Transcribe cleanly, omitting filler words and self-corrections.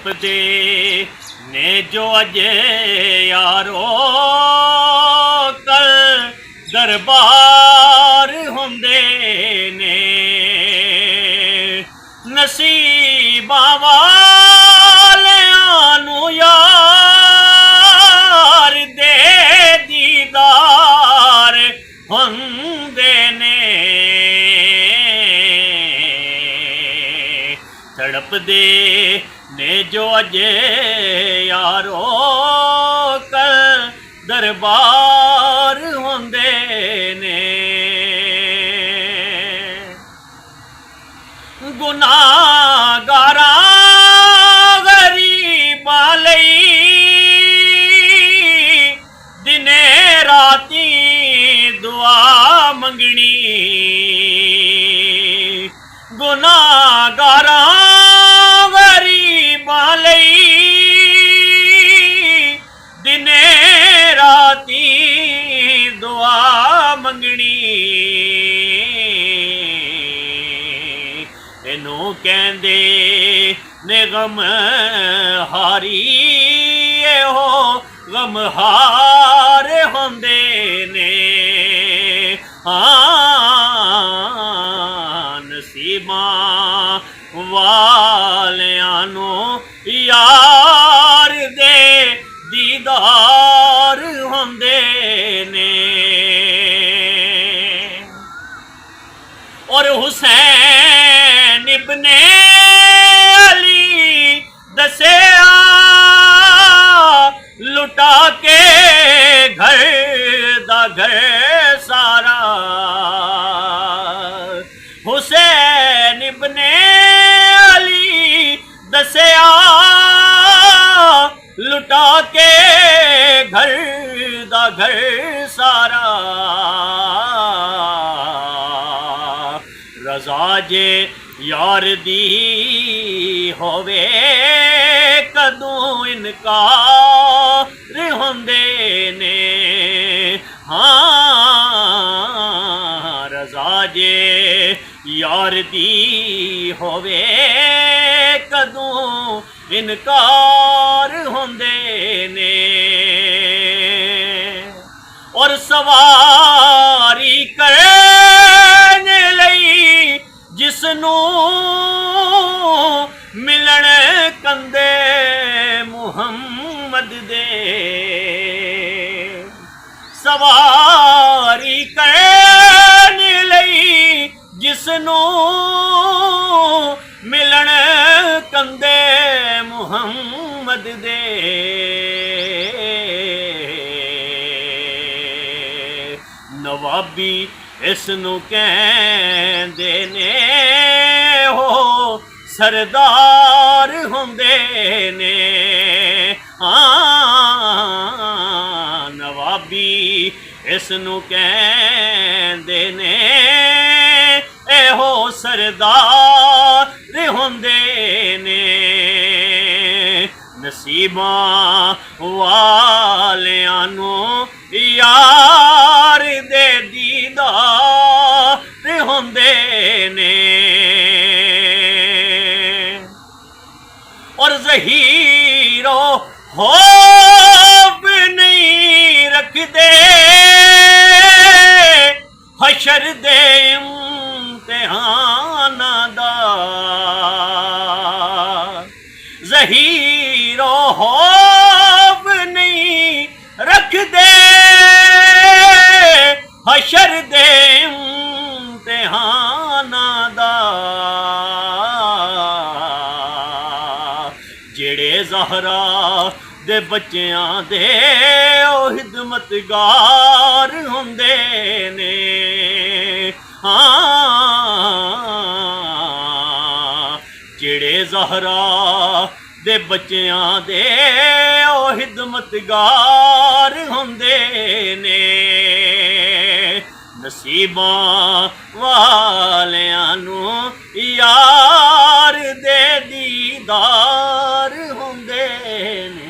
ਤੜਪਦੇ ਨੇ ਜੋ ਅਜੇ ਯਾਰੋ ਕਲ ਦਰਬਾਰ ਹੁੰਦੇ ਨੇ ਨਸੀਬਾਂ ਵਾਲਿਆਂ ਨੂੰ ਯਾਰ ਦੇ ਦੀਦਾਰ ਹੁੰਦੇ ਨੇ ਤੜਪਦੇ ਨੇ ਜੋ ਅਜੇ ਯਾਰੋ ਕਲ ਦਰਬਾਰ ਹੁੰਦੇ ਨੇ ਗੁਨਾਹਗਾਰਾਂ ਗਰੀਬਾਂ ਲਈ ਦਿਨੇ ਰਾਤੀ ਦੁਆ ਮੰਗਣੀ ਗੁਨਾਹਗਾਰਾਂ ਗਰੀਬਾਂ ਲਈ ਦਿਨੇ ਰਾਤੀ ਦੁਆ ਮੰਗਣੀ ਇਹਨੂੰ ਕਹਿੰਦੇ ਨੇ ਗਮ ਹਾਰੀ ਇਹੋ ਗਮ ਹਾਰ ਹੁੰਦੇ ਨੇ ਨਸੀਬਾਂ ਵਾਲਿਆਂ ਨੂੰ ਯਾਰ ਦੇ ਦੀਦਾਰ ਹੁੰਦੇ ਨੇ ਔਰ ਹੁਸੈਨ ਇਬਨੇ ਅਲੀ ਦੱਸਿਆ ਲੁਟਾ ਕੇ ਘਰ ਦਾ ਘਰ ਸਾਰਾ ਹੁਸੈਨ ਇਬਨੇ ਅਲੀ ਦੱਸਿਆ ਲੁਟਾ ਕੇ ਘਰ ਦਾ ਘਰ ਸਾਰਾ ਰਜ਼ਾ ਜੇ ਯਾਰ ਦੀ ਹੋਵੇ ਕਦੋਂ ਇਨਕਾਰ ਹੁੰਦੇ ਨੇ ਰਜ਼ਾ ਜੇ ਯਾਰ ਦੀ ਹੋਵੇ ਕਦੋਂ ਇਨਕਾਰ ਹੁੰਦੇ ਨੇ ਔਰ ਸਵਾਰੀ ਕਰਨ ਲਈ ਜਿਸਨੂੰ ਮਿਲਣ ਕੰਦੇ ਮੁਹੰਮਦ ਦੇ ਸਵਾਰੀ ਕਰਨ ਲਈ ਜਿਸਨੂੰ ਮਿਲਣ ਕੰਦੇ ਮੁਹੰਮਦ ਦੇ ਨਵਾਬੀ ਇਸ ਨੂੰ ਕਹਿੰਦੇ ਨੇ ਉਹ ਸਰਦਾਰ ਹੁੰਦੇ ਨੇ ਨਵਾਬੀ ਇਸ ਨੂੰ ਕਹਿੰਦੇ ਨੇ ਇਹੋ ਸਰਦਾਰ ਹੁੰਦੇ ਨੇ ਨਸੀਬਾਂ ਵਾਲਿਆਂ ਨੂੰ ਯਾਰ ਦੇ ਦੀਦਾਰ ਹੁੰਦੇ ਨੇ ਔਰ ਜ਼ਹੀਰੋ ਖੌਫ ਨਹੀਂ ਰੱਖਦੇ ਹਸ਼ਰ ਦੇ ਇਮਤਿਹਾਨਾਂ ਦਾ ਜ਼ਹੀਰੋ ਖੌਫ ਨਹੀਂ ਰੱਖਦੇ ਹਸ਼ਰ ਦੇ ਇਮਤਿਹਾਨਾਂ ਦਾ ਜਿਹੜੇ ਜ਼ਹਰਾ ਦੇ ਬੱਚਿਆਂ ਦੇ ਉਹ ਹਿਦਮਤਗਾਰ ਹੁੰਦੇ ਨੇ ਜਿਹੜੇ ਜ਼ਹਰਾ ਦੇ ਬੱਚਿਆਂ ਦੇ ਉਹ ਹਿਦਮਤਗਾਰ ਹੁੰਦੇ ਨੇ ਨਸੀਬਾਂ ਵਾਲਿਆਂ ਨੂੰ ਯਾਰ ਦੇ ਦੀਦਾਰ ਹੁੰਦੇ ਨੇ।